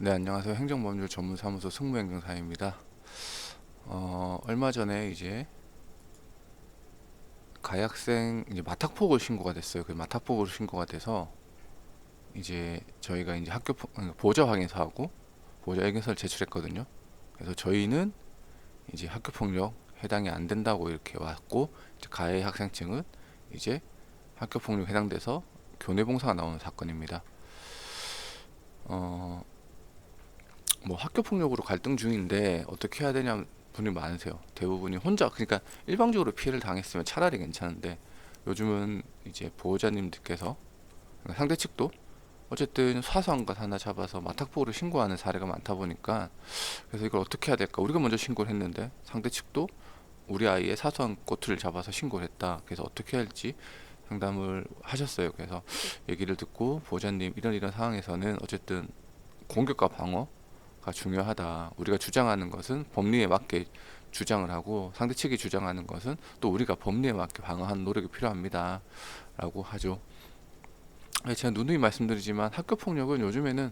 네, 안녕하세요. 행정법률 전문사무소 승무행정사입니다. 얼마 전에 이제 가해학생 이제 마탁폭우 신고가 됐어요. 그 마탁폭우로 신고가 돼서 이제 저희가 이제 보호자 확인서하고 보호자 의견서를 제출했거든요. 그래서 저희는 이제 학교폭력 해당이 안 된다고 이렇게 왔고, 이제 가해 학생 측은 이제 학교폭력 해당돼서 교내봉사가 나오는 사건입니다. 뭐 학교 폭력으로 갈등 중인데 어떻게 해야 되냐 분이 많으세요. 대부분이 혼자, 그러니까 일방적으로 피해를 당했으면 차라리 괜찮은데, 요즘은 이제 보호자님들께서, 그러니까 상대 측도 어쨌든 사소한 것 하나 잡아서 마탁보호를 신고하는 사례가 많다 보니까, 그래서 이걸 어떻게 해야 될까, 우리가 먼저 신고를 했는데 상대 측도 우리 아이의 사소한 꼬투리를 잡아서 신고를 했다, 그래서 어떻게 할지 상담을 하셨어요. 그래서 얘기를 듣고, 보호자님 이런 상황에서는 어쨌든 공격과 방어가 중요하다. 우리가 주장하는 것은 법리에 맞게 주장을 하고, 상대 측이 주장하는 것은 또 우리가 법리에 맞게 방어하는 노력이 필요합니다 라고 하죠. 제가 누누이 말씀드리지만 학교폭력은 요즘에는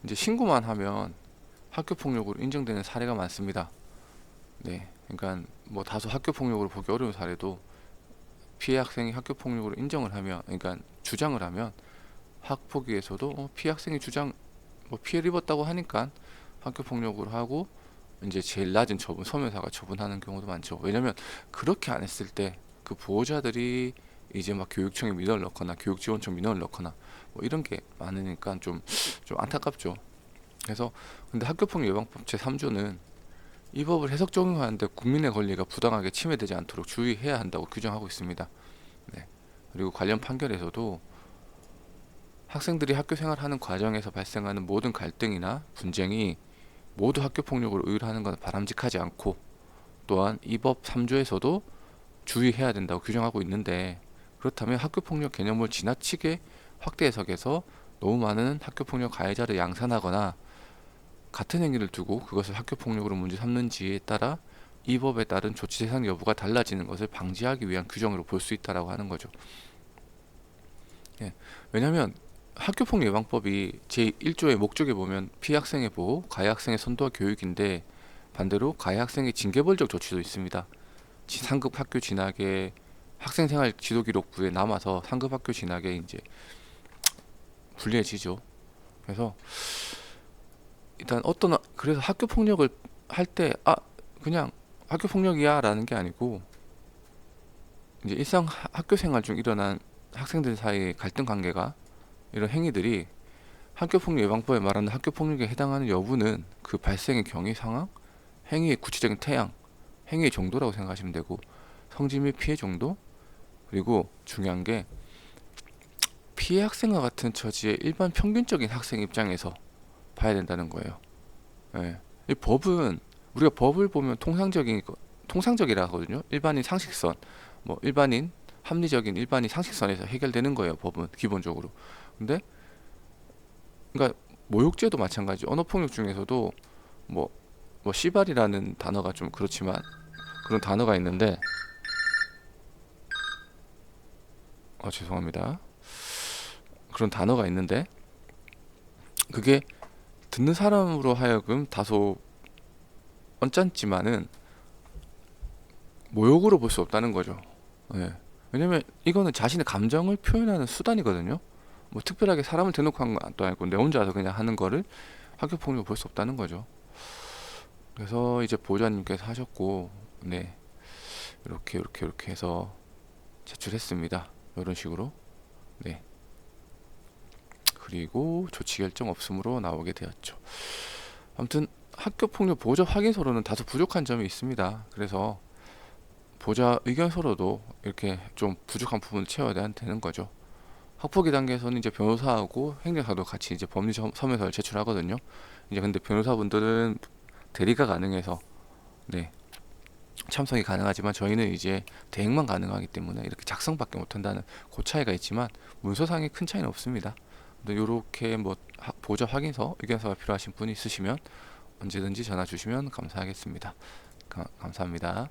이제 신고만 하면 학교폭력으로 인정되는 사례가 많습니다. 네, 그러니까 뭐 다소 학교폭력으로 보기 어려운 사례도 피해 학생이 학교폭력으로 인정을 하면, 그러니까 주장을 하면 학폭위에서도 피해 학생이 주장, 뭐 피해를 입었다고 하니까 학교 폭력으로 하고 이제 제일 낮은 처분, 소면사가 처분하는 경우도 많죠. 왜냐면 그렇게 안 했을 때 그 보호자들이 이제 막 교육청에 민원을 넣거나 교육지원청 민원을 넣거나 뭐 이런 게 많으니까 좀 안타깝죠. 그래서 근데 학교폭력 예방법 제3조는 이 법을 해석 적용하는데 국민의 권리가 부당하게 침해되지 않도록 주의해야 한다고 규정하고 있습니다. 네. 그리고 관련 판결에서도 학생들이 학교 생활하는 과정에서 발생하는 모든 갈등이나 분쟁이 모두 학교 폭력으로 의율하는 것은 바람직하지 않고, 또한 이 법 3조에서도 주의해야 된다고 규정하고 있는데, 그렇다면 학교 폭력 개념을 지나치게 확대 해석해서 너무 많은 학교 폭력 가해자를 양산하거나 같은 행위를 두고 그것을 학교 폭력으로 문제 삼는지에 따라 이 법에 따른 조치 대상 여부가 달라지는 것을 방지하기 위한 규정으로 볼 수 있다라고 하는 거죠. 예. 왜냐하면 학교폭력 예방법이 제1조의 목적에 보면 피해 학생의 보호, 가해 학생의 선도와 교육인데, 반대로 가해 학생의 징계벌적 조치도 있습니다. 상급 학교 진학에 학생생활 지도기록부에 남아서 상급 학교 진학에 이제 불리해지죠. 그래서 일단 그래서 학교 폭력을 할 때 그냥 학교 폭력이야 라는 게 아니고, 이제 일상 학교 생활 중 일어난 학생들 사이의 갈등 관계가, 이런 행위들이 학교폭력 예방법에 말하는 학교폭력에 해당하는 여부는 그 발생의 경위 상황, 행위의 구체적인 태양, 행위의 정도라고 생각하시면 되고, 성질 및 피해 정도, 그리고 중요한 게 피해 학생과 같은 처지의 일반 평균적인 학생 입장에서 봐야 된다는 거예요. 예. 이 법은, 우리가 법을 보면 통상적이라 하거든요. 일반인 상식선, 뭐 일반인 합리적인 일반인 상식선에서 해결되는 거예요. 법은 기본적으로. 근데 그러니까 모욕죄도 마찬가지. 언어폭력 중에서도 뭐, 씨발이라는 단어가 좀 그렇지만 그런 단어가 있는데, 죄송합니다. 그런 단어가 있는데 그게 듣는 사람으로 하여금 다소 언짢지만은 모욕으로 볼 수 없다는 거죠. 예. 왜냐면 이거는 자신의 감정을 표현하는 수단이거든요. 뭐 특별하게 사람을 대놓고 한 것도 아니고 내 혼자서 그냥 하는 거를 학교폭력으로 볼 수 없다는 거죠. 그래서 이제 보호자님께서 하셨고, 네, 이렇게 해서 제출했습니다. 이런 식으로. 네. 그리고 조치 결정 없음으로 나오게 되었죠. 아무튼 학교폭력 보호자 확인서로는 다소 부족한 점이 있습니다. 그래서 보호자 의견서로도 이렇게 좀 부족한 부분을 채워야 되는 거죠. 학폭위 단계에서는 이제 변호사하고 행정사도 같이 이제 법리 서면서를 제출하거든요. 이제 근데 변호사분들은 대리가 가능해서, 네, 참석이 가능하지만 저희는 이제 대행만 가능하기 때문에 이렇게 작성밖에 못한다는 그 차이가 있지만 문서상의 큰 차이는 없습니다. 이렇게 뭐 보호자 확인서, 의견서가 필요하신 분이 있으시면 언제든지 전화 주시면 감사하겠습니다. 감사합니다.